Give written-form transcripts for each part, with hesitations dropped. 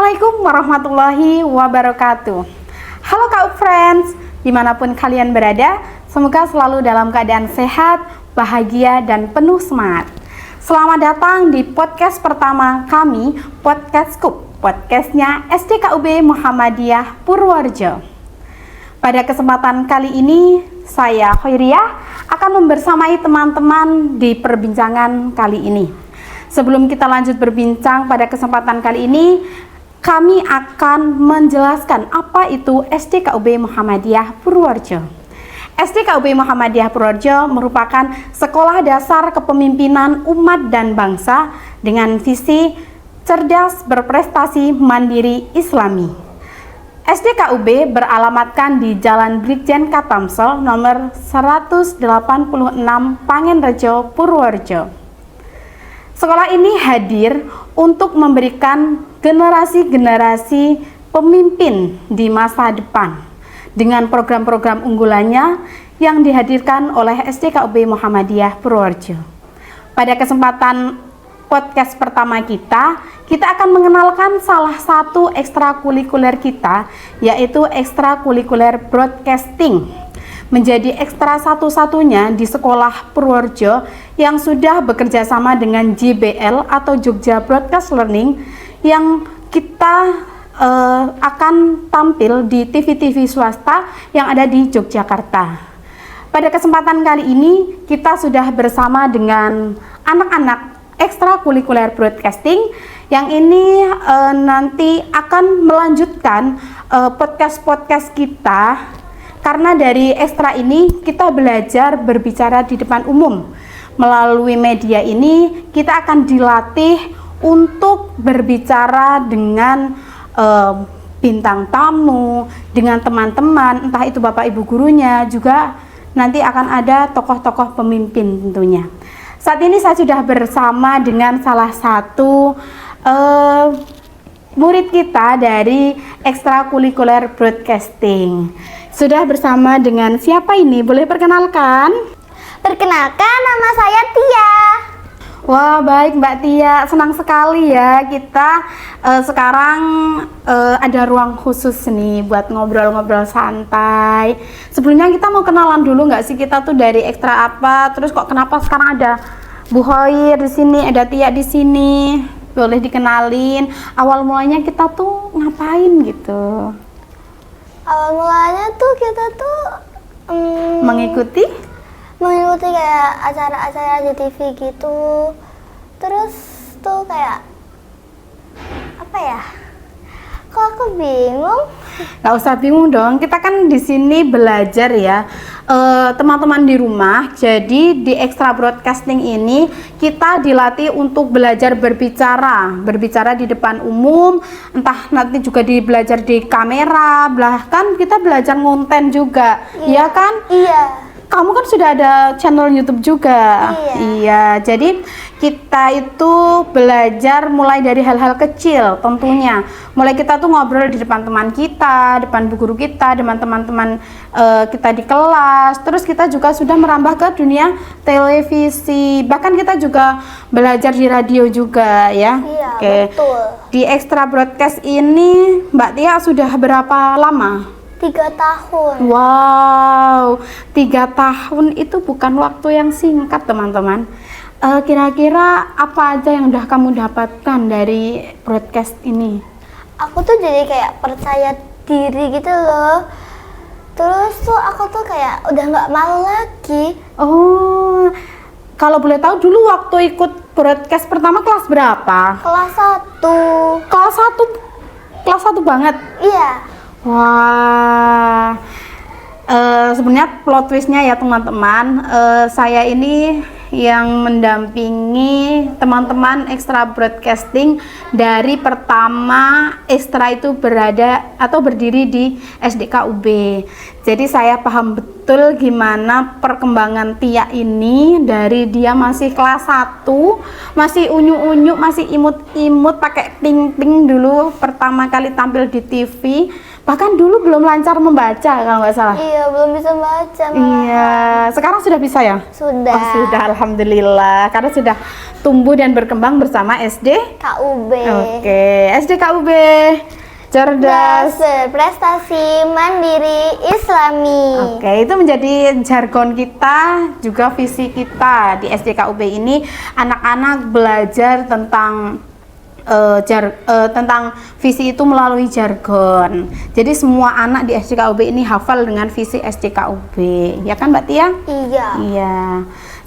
Assalamualaikum warahmatullahi wabarakatuh. Halo Kak Friends, dimanapun kalian berada, semoga selalu dalam keadaan sehat, bahagia, dan penuh semangat. Selamat datang di podcast pertama kami, Podcast Scoop, podcastnya SDKUB Muhammadiyah Purworejo. Pada kesempatan kali ini, saya Khairiyah akan membersamai teman-teman di perbincangan kali ini. Sebelum kita lanjut berbincang pada kesempatan kali ini, kami akan menjelaskan apa itu SDKUB Muhammadiyah Purworejo. SDKUB Muhammadiyah Purworejo merupakan sekolah dasar kepemimpinan umat dan bangsa dengan visi cerdas, berprestasi, mandiri, islami. SDKUB beralamatkan di Jalan Brigjen Katamsel nomor 186 Pangenrejo, Purworejo. Sekolah ini hadir untuk memberikan generasi-generasi pemimpin di masa depan dengan program-program unggulannya yang dihadirkan oleh SDKUB Muhammadiyah Purworejo. Pada kesempatan podcast pertama kita akan mengenalkan salah satu ekstrakurikuler kita, yaitu ekstrakurikuler broadcasting. Menjadi ekstra satu-satunya di sekolah Purworejo yang sudah bekerja sama dengan JBL atau Jogja Broadcast Learning, yang kita akan tampil di TV-TV swasta yang ada di Yogyakarta. Pada kesempatan kali ini kita sudah bersama dengan anak-anak ekstrakurikuler broadcasting yang ini nanti akan melanjutkan podcast-podcast kita. Karena dari ekstra ini kita belajar berbicara di depan umum. Melalui media ini kita akan dilatih untuk berbicara dengan bintang tamu, dengan teman-teman, entah itu bapak ibu gurunya, juga nanti akan ada tokoh-tokoh pemimpin tentunya. Saat ini saya sudah bersama dengan salah satu murid kita dari ekstrakurikuler broadcasting. Sudah bersama dengan siapa ini? Boleh perkenalkan? Perkenalkan, nama saya Tia. Wah, baik Mbak Tia, senang sekali ya kita sekarang ada ruang khusus nih buat ngobrol-ngobrol santai. Sebelumnya kita mau kenalan dulu nggak sih, kita tuh dari ekstra apa? Terus kok kenapa sekarang ada Bu Hoir di sini, ada Tia di sini? Boleh dikenalin. Awal mulanya kita tuh ngapain gitu? Awal mulanya tuh kita tuh Mengikuti kayak acara-acara di TV gitu. Terus tuh kayak apa ya? Kok aku bingung? Gak usah bingung dong, kita kan di sini belajar ya, teman-teman di rumah. Jadi di ekstra broadcasting ini kita dilatih untuk belajar berbicara di depan umum, entah nanti juga belajar di kamera, bahkan kita belajar ngonten juga, iya kan? Iya. Kamu kan sudah ada channel YouTube juga. Iya, jadi kita itu belajar mulai dari hal-hal kecil tentunya. Mulai kita tuh ngobrol di depan teman kita, depan bu guru kita, dengan teman-teman kita di kelas. Terus kita juga sudah merambah ke dunia televisi. Bahkan kita juga belajar di radio juga ya. Iya, Oke. betul. Di ekstra broadcast ini Mbak Tia sudah berapa lama? 3 tahun. Wow, 3 tahun itu bukan waktu yang singkat teman-teman. Kira-kira apa aja yang udah kamu dapatkan dari broadcast ini? Aku tuh jadi kayak percaya diri gitu loh. Terus tuh aku tuh kayak udah nggak malu lagi. Oh, kalau boleh tahu dulu waktu ikut broadcast pertama kelas berapa? Kelas 1. Kelas 1 banget? Iya. Wah, sebenarnya plot twistnya ya teman-teman, saya ini yang mendampingi teman-teman ekstra broadcasting dari pertama ekstra itu berada atau berdiri di SDKUB. Jadi saya paham betul gimana perkembangan Tia ini dari dia masih kelas 1, masih unyu-unyu, masih imut-imut, pakai pink-pink dulu pertama kali tampil di TV. Bahkan dulu belum lancar membaca kalau nggak salah. Iya, belum bisa baca malah. Iya, sekarang sudah bisa ya? Sudah. Oh, sudah, alhamdulillah. Karena sudah tumbuh dan berkembang bersama SD KUB. Oke, SD KUB cerdas. Berprestasi, mandiri, islami. Oke, itu menjadi jargon kita, juga visi kita di SD KUB ini. Anak-anak belajar tentang tentang visi itu melalui jargon. Jadi semua anak di SD KUB ini hafal dengan visi SD KUB, ya kan Mbak Tia? Iya. Iya.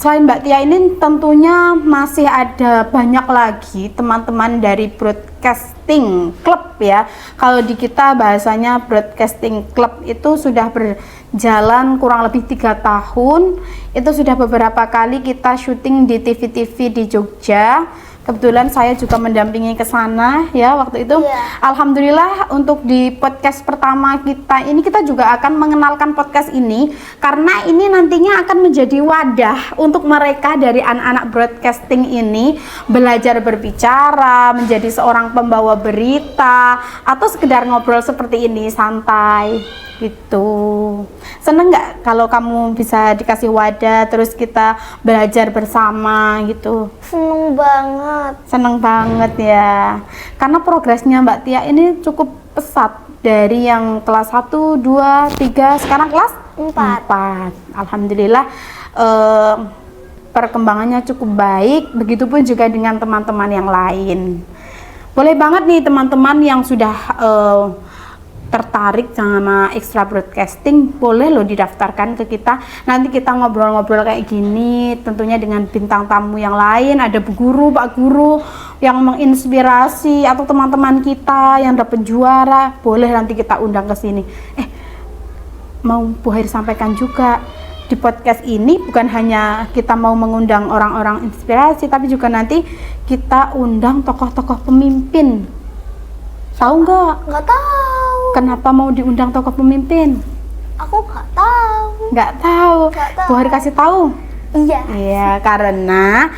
Selain Mbak Tia ini tentunya masih ada banyak lagi teman-teman dari Broadcasting Club ya. Kalau di kita bahasanya Broadcasting Club itu sudah berjalan kurang lebih 3 tahun. Itu sudah beberapa kali kita syuting di TV-TV di Jogja. Kebetulan saya juga mendampingi ke sana ya waktu itu. Iya. Alhamdulillah untuk di podcast pertama kita ini kita juga akan mengenalkan podcast ini karena ini nantinya akan menjadi wadah untuk mereka dari anak-anak broadcasting ini belajar berbicara, menjadi seorang pembawa berita atau sekedar ngobrol seperti ini santai gitu. Seneng nggak kalau kamu bisa dikasih wadah terus kita belajar bersama gitu? Seneng banget. Seneng banget ya, karena progresnya Mbak Tia ini cukup pesat dari yang kelas 1, 2, 3, sekarang kelas 4. Alhamdulillah perkembangannya cukup baik, begitupun juga dengan teman-teman yang lain. Boleh banget nih teman-teman yang sudah tertarik sama extra broadcasting, boleh loh didaftarkan ke kita. Nanti kita ngobrol-ngobrol kayak gini tentunya dengan bintang tamu yang lain, ada Bu Guru, Pak Guru yang menginspirasi atau teman-teman kita yang dapat juara, boleh nanti kita undang ke sini. Mau Bu Hair sampaikan juga di podcast ini bukan hanya kita mau mengundang orang-orang inspirasi, tapi juga nanti kita undang tokoh-tokoh pemimpin. Tahu nggak? Nggak tahu. Kenapa mau diundang tokoh pemimpin? Aku nggak tahu. Nggak tahu. Nggak tahu. Bu Hari kasih tahu. Iya. Iya, karena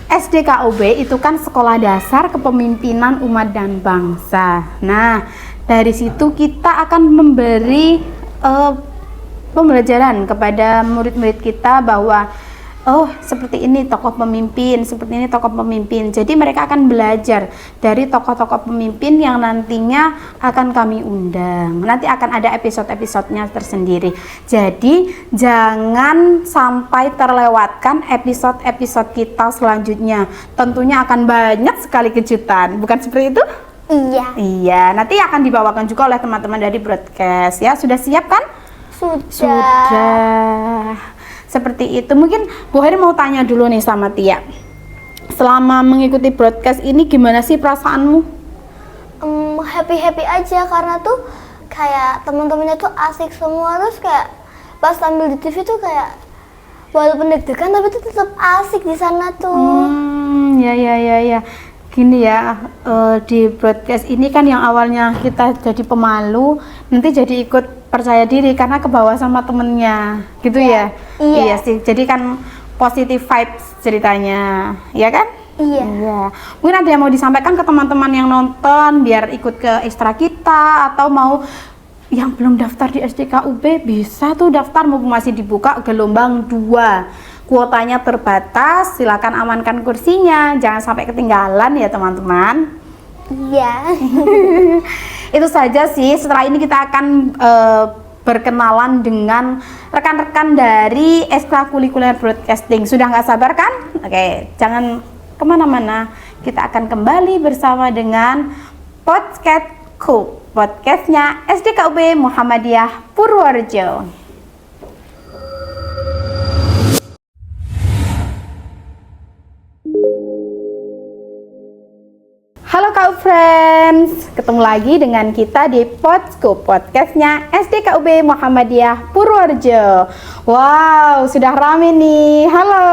SD KUB itu kan sekolah dasar kepemimpinan umat dan bangsa. Nah, dari situ kita akan memberi pembelajaran kepada murid-murid kita bahwa oh, seperti ini tokoh pemimpin, seperti ini tokoh pemimpin. Jadi mereka akan belajar dari tokoh-tokoh pemimpin yang nantinya akan kami undang. Nanti akan ada episode-episodenya tersendiri. Jadi jangan sampai terlewatkan episode-episode kita selanjutnya. Tentunya akan banyak sekali kejutan. Bukan seperti itu? Iya. Iya, nanti akan dibawakan juga oleh teman-teman dari broadcast ya. Sudah siap kan? Sudah. Seperti itu. Mungkin Bu Hari mau tanya dulu nih sama Tia. Selama mengikuti broadcast ini gimana sih perasaanmu? Happy aja karena tuh kayak teman-temannya tuh asik semua, terus kayak pas tampil di TV tuh kayak walaupun deg-degan tapi tuh tetap asik di sana tuh. Ya. Gini ya, di broadcast ini kan yang awalnya kita jadi pemalu, nanti jadi ikut percaya diri karena kebawa sama temennya, gitu ya? Iya. Iya sih, jadi kan positive vibes ceritanya, ya kan? Iya. Mungkin ada yang mau disampaikan ke teman-teman yang nonton biar ikut ke ekstra kita, atau mau yang belum daftar di SDKUB bisa tuh daftar, mumpung masih dibuka gelombang 2. Kuotanya terbatas, silakan amankan kursinya, jangan sampai ketinggalan ya teman-teman. Iya. Itu saja sih. Setelah ini kita akan berkenalan dengan rekan-rekan dari ekstrakurikuler broadcasting. Sudah nggak sabar kan? Oke, jangan kemana-mana. Kita akan kembali bersama dengan Podcastku, podcastnya SDKUB Muhammadiyah Purworejo. Halo Kak Friends, ketemu lagi dengan kita di Podcastku, podcastnya SDKUB Muhammadiyah Purworejo. Wow, sudah rame nih. Halo.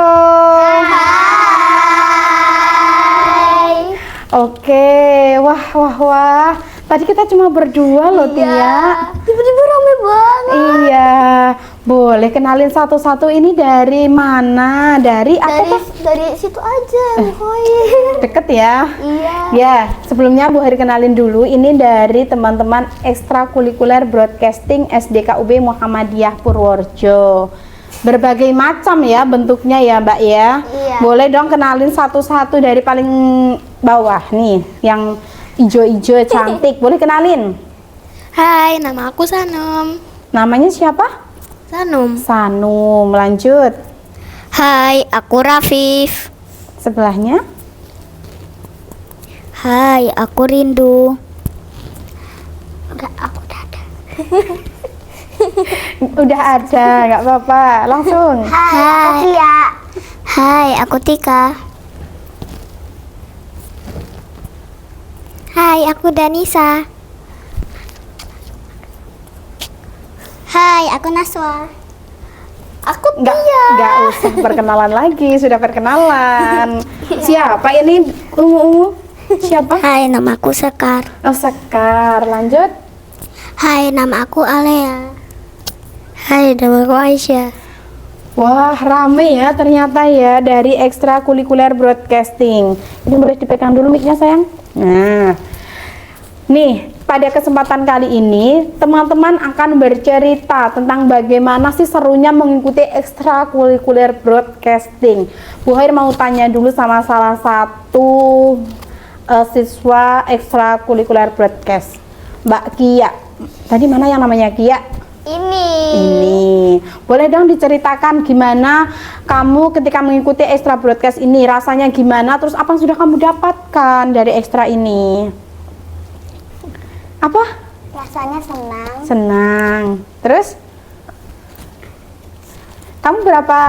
Hai. Oke, wah. Tadi kita cuma berdua loh, Tia. Tiba-tiba rame banget. Iya, boleh kenalin satu-satu ini dari mana? Dari apa tuh? Dari situ aja, Koin. Deket ya? Iya. Ya, sebelumnya Bu Hari kenalin dulu, ini dari teman-teman ekstrakurikuler broadcasting SDKUB Muhammadiyah Purworejo. Berbagai macam ya bentuknya ya Mbak ya. Iya. Boleh dong kenalin satu-satu dari paling bawah nih, yang ijo-ijo cantik. Boleh kenalin? Hai, nama aku Sanom. Namanya siapa? Sanum. Sanum. Lanjut. Hai, aku Rafif. Sebelahnya? Hai, aku Rindu. Enggak, aku udah ada. Udah ada, nggak apa-apa. Langsung. Hai, aku Kia. Hai, aku Tika. Hai, aku Danisa. Hai, aku Naswa. Aku Nggak usah perkenalan lagi, sudah perkenalan. Siapa ini ungu-ungu? Siapa? Hai, nama aku Sekar. Oh, Sekar. Lanjut. Hai, nama aku Alea. Hai, nama aku Aisyah. Wah, rame ya ternyata ya dari ekstrakurikuler broadcasting. Ini boleh dipegang dulu mic-nya sayang. Nah, nih pada kesempatan kali ini teman-teman akan bercerita tentang bagaimana sih serunya mengikuti ekstrakurikuler broadcasting. Bu Hair mau tanya dulu sama salah satu siswa ekstrakurikuler broadcast, Mbak Kia. Tadi mana yang namanya Kia? Ini. Boleh dong diceritakan gimana kamu ketika mengikuti ekstra broadcast ini, rasanya gimana, terus apa yang sudah kamu dapatkan dari ekstra ini? Apa? rasanya senang. Senang. Terus? Kamu berapa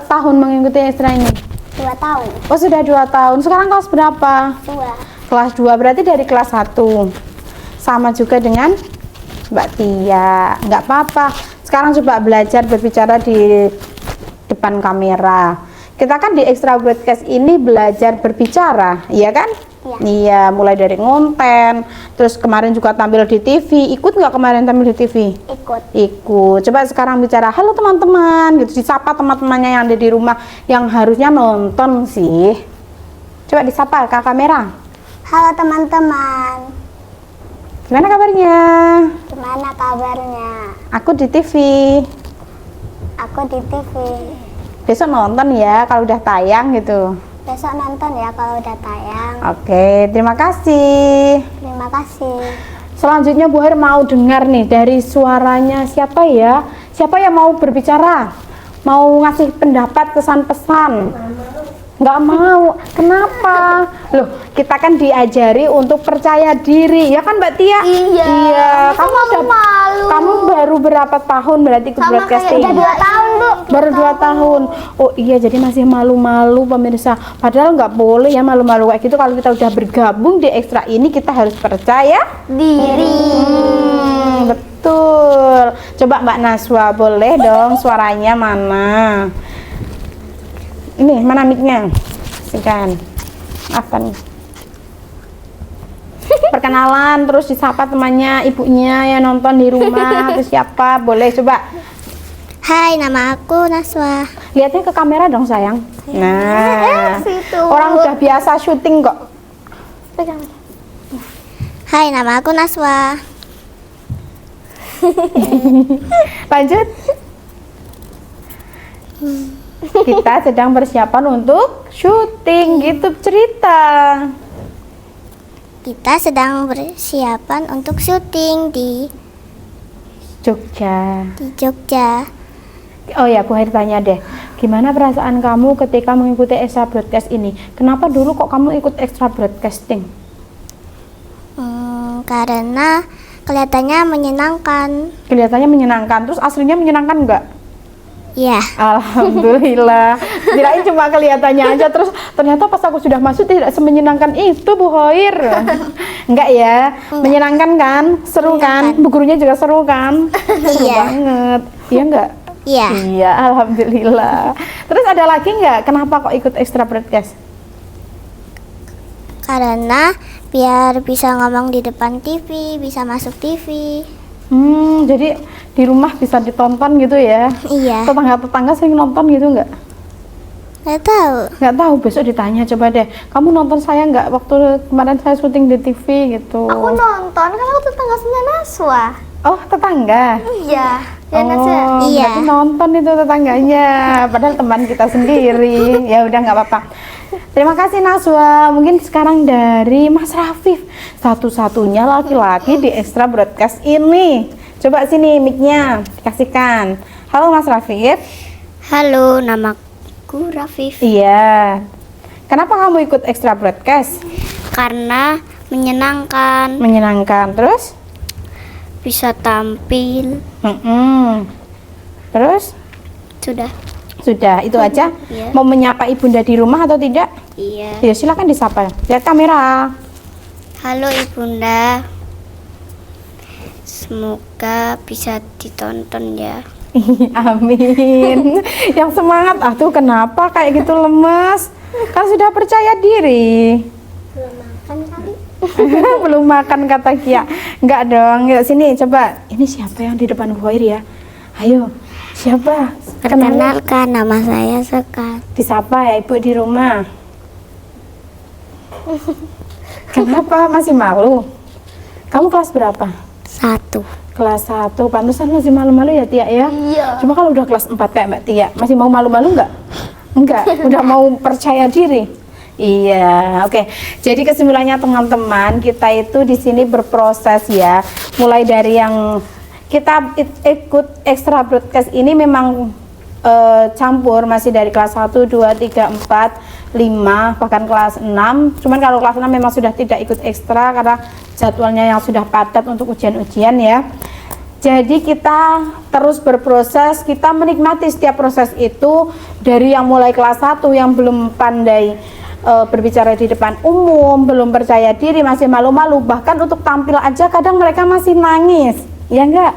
tahun mengikuti ekstra ini? 2 tahun. Oh, sudah 2 tahun. Sekarang kelas berapa? 2. Kelas 2, berarti dari kelas 1. Sama juga dengan Mbak Tia. Nggak apa-apa. Sekarang coba belajar berbicara di depan kamera. Kita kan di ekstra broadcast ini belajar berbicara, iya kan? Iya. Iya, mulai dari ngonten, terus kemarin juga tampil di TV. Ikut nggak kemarin tampil di TV? Ikut. Ikut. Coba sekarang bicara, halo teman-teman, gitu. Disapa teman-temannya yang ada di rumah yang harusnya nonton sih. Coba disapa ke kamera. Halo teman-teman. Gimana kabarnya? Gimana kabarnya? Aku di TV. Aku di TV. Besok nonton ya kalau udah tayang gitu. Besok nonton ya kalau udah tayang. Oke, terima kasih. Terima kasih. Selanjutnya Bu Hair mau dengar nih dari suaranya siapa ya? Siapa yang mau berbicara? Mau ngasih pendapat, kesan-pesan? Nggak mau. Kenapa? Loh, kita kan diajari untuk percaya diri, ya kan Mbak Tia? Iya. Iya. Kamu malu. kamu baru berapa tahun berarti ikut Sama broadcasting? kayak udah 2 tahun, Bu. Baru 2 tahun. Oh iya, jadi masih malu-malu pemirsa. Padahal nggak boleh ya malu-malu kayak gitu. Kalau kita udah bergabung di ekstra ini, kita harus percaya Diri. betul. Coba Mbak Naswa, boleh dong suaranya mana? Ini mana mic-nya? Sikan. Apa nih? Perkenalan, terus disapa temannya, ibunya yang nonton di rumah, terus siapa? Boleh coba. Hai, nama aku Naswa. Lihatnya ke kamera dong sayang. Nah, Situ. orang udah biasa syuting kok. Pegang. Hai, nama aku Naswa. Lanjut. Kita sedang persiapan untuk syuting gitu cerita. Kita sedang persiapan untuk syuting di Jogja. Jogja. Oh ya, Bu Hair tanya deh, gimana perasaan kamu ketika mengikuti extra broadcast ini? Kenapa dulu kok kamu ikut extra broadcasting? Karena kelihatannya menyenangkan. Kelihatannya menyenangkan, terus aslinya menyenangkan nggak? Ya, Alhamdulillah. Kirain cuma kelihatannya aja, terus ternyata pas aku sudah masuk tidak semenyenangkan itu Bu Hair. Enggak ya? Menyenangkan kan? Seru kan? Bu gurunya juga seru kan? Seru Iya. banget. Iya enggak? iya. Iya, alhamdulillah. Terus ada lagi nggak? Kenapa kok ikut extra broadcast? Karena biar bisa ngomong di depan TV, bisa masuk TV. Jadi di rumah bisa ditonton gitu ya? Iya. Tetangga-tetangga sering nonton gitu nggak? Nggak tahu. Nggak tahu, besok ditanya coba deh. Kamu nonton saya nggak waktu kemarin saya syuting di TV gitu? Aku nonton, kan aku tetangga sama Naswa. Oh, tetangga. Iya, ya Naswa. Iya. Berarti nonton itu tetangganya, padahal teman kita sendiri. Ya udah nggak apa-apa. Terima kasih Naswa. Mungkin sekarang dari Mas Rafif, satu-satunya laki-laki di Extra Broadcast ini. Coba sini mic-nya dikasihkan. Halo Mas Rafif. Halo, namaku Rafif. Iya. Kenapa kamu ikut Extra Broadcast? Karena menyenangkan, Menyenangkan. Terus? bisa tampil. Terus? Sudah. Sudah, itu aja. Iya. Mau menyapa ibunda di rumah atau tidak? Iya. Ya silakan disapa. Lihat kamera. Halo Ibunda. Semoga bisa ditonton ya. Amin. Yang semangat. Tuh kenapa kayak gitu lemes? Kan sudah percaya diri. Kan kali. Belum makan kata Kia. Enggak dong. Yuk sini coba. Ini siapa yang di depan Bu Hoir ya? Ayo. Siapa? Kenal. Perkenalkan, nama saya Sekar. Disapa ya Ibu di rumah. Kenapa masih malu? Kamu kelas berapa? 1. Kelas 1. Pantesan masih malu-malu ya Tia ya? Iya. Cuma kalau udah kelas 4 kayak Mbak Tia, masih mau malu-malu nggak? Enggak, udah mau percaya diri. Iya, oke. Jadi kesimpulannya teman-teman, kita itu di sini berproses ya. Mulai dari yang kita ikut Extra Broadcast ini memang campur, masih dari kelas 1, 2, 3, 4, 5, bahkan kelas 6. Cuman kalau kelas 6 memang sudah tidak ikut ekstra karena jadwalnya yang sudah padat untuk ujian-ujian ya. Jadi kita terus berproses, kita menikmati setiap proses itu. Dari yang mulai kelas 1 yang belum pandai berbicara di depan umum, belum percaya diri, masih malu-malu, bahkan untuk tampil aja kadang mereka masih nangis, ya enggak?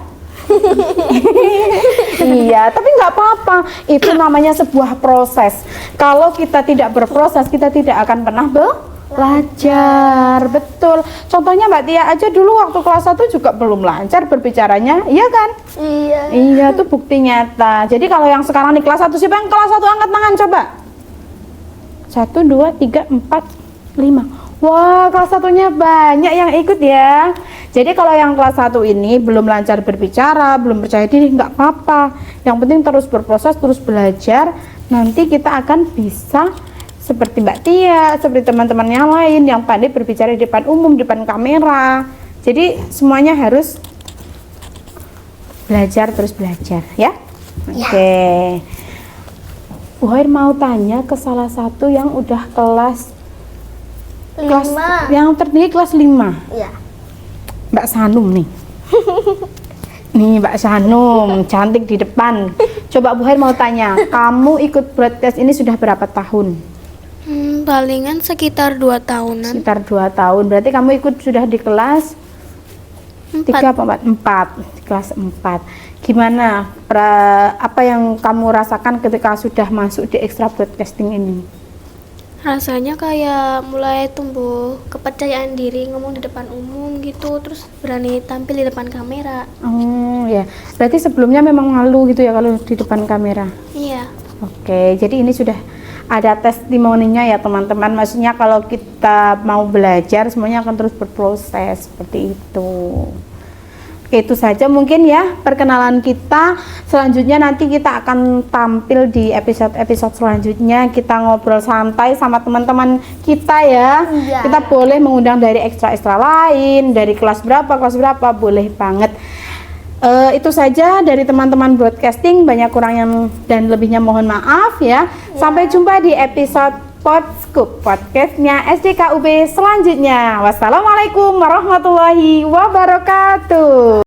Iya, tapi nggak apa-apa, itu namanya sebuah proses. Kalau kita tidak berproses, kita tidak akan pernah belajar. Betul. Contohnya Mbak Tia aja dulu waktu kelas 1 juga belum lancar berbicaranya, iya kan? Iya. Iya, itu bukti nyata. Jadi kalau yang sekarang di kelas 1, siapa yang kelas 1 angkat tangan coba? 1, 2, 3, 4, 5. Wah, kelas 1-nya banyak yang ikut ya. Jadi kalau yang kelas 1 ini belum lancar berbicara, belum percaya diri, nggak apa-apa. Yang penting terus berproses, terus belajar. Nanti kita akan bisa seperti Mbak Tia, seperti teman-teman yang lain yang pandai berbicara di depan umum, di depan kamera. Jadi semuanya harus belajar, terus belajar ya. Oke. Bu Hoir mau tanya ke salah satu yang udah kelas 5. yang tertinggi kelas 5. Iya. Mbak Sanum nih. Nih Mbak Sanum, cantik di depan. Coba Bu Hoir mau tanya, kamu ikut broadcast ini sudah berapa tahun? Palingan sekitar 2 tahunan. Sekitar 2 tahun. Berarti kamu ikut sudah di kelas 3 apa 4? 4. Di kelas 4. Gimana apa yang kamu rasakan ketika sudah masuk di Extra Broadcasting ini? Rasanya kayak mulai tumbuh kepercayaan diri ngomong di depan umum gitu, terus berani tampil di depan kamera. Oh ya, berarti sebelumnya memang malu gitu ya kalau di depan kamera? Iya. Oke, jadi ini sudah ada testimoninya ya teman-teman. Maksudnya kalau kita mau belajar semuanya akan terus berproses seperti itu. Oke, itu saja mungkin ya perkenalan kita. Selanjutnya nanti kita akan tampil di episode-episode selanjutnya. Kita ngobrol santai sama teman-teman kita ya. Iya. Kita boleh mengundang dari ekstra-ekstra lain, dari kelas berapa, boleh banget. Itu saja dari teman-teman broadcasting. Banyak kurang dan lebihnya mohon maaf ya. Sampai jumpa di episode Podscoop podcastnya SDKUB selanjutnya. Wassalamualaikum warahmatullahi wabarakatuh.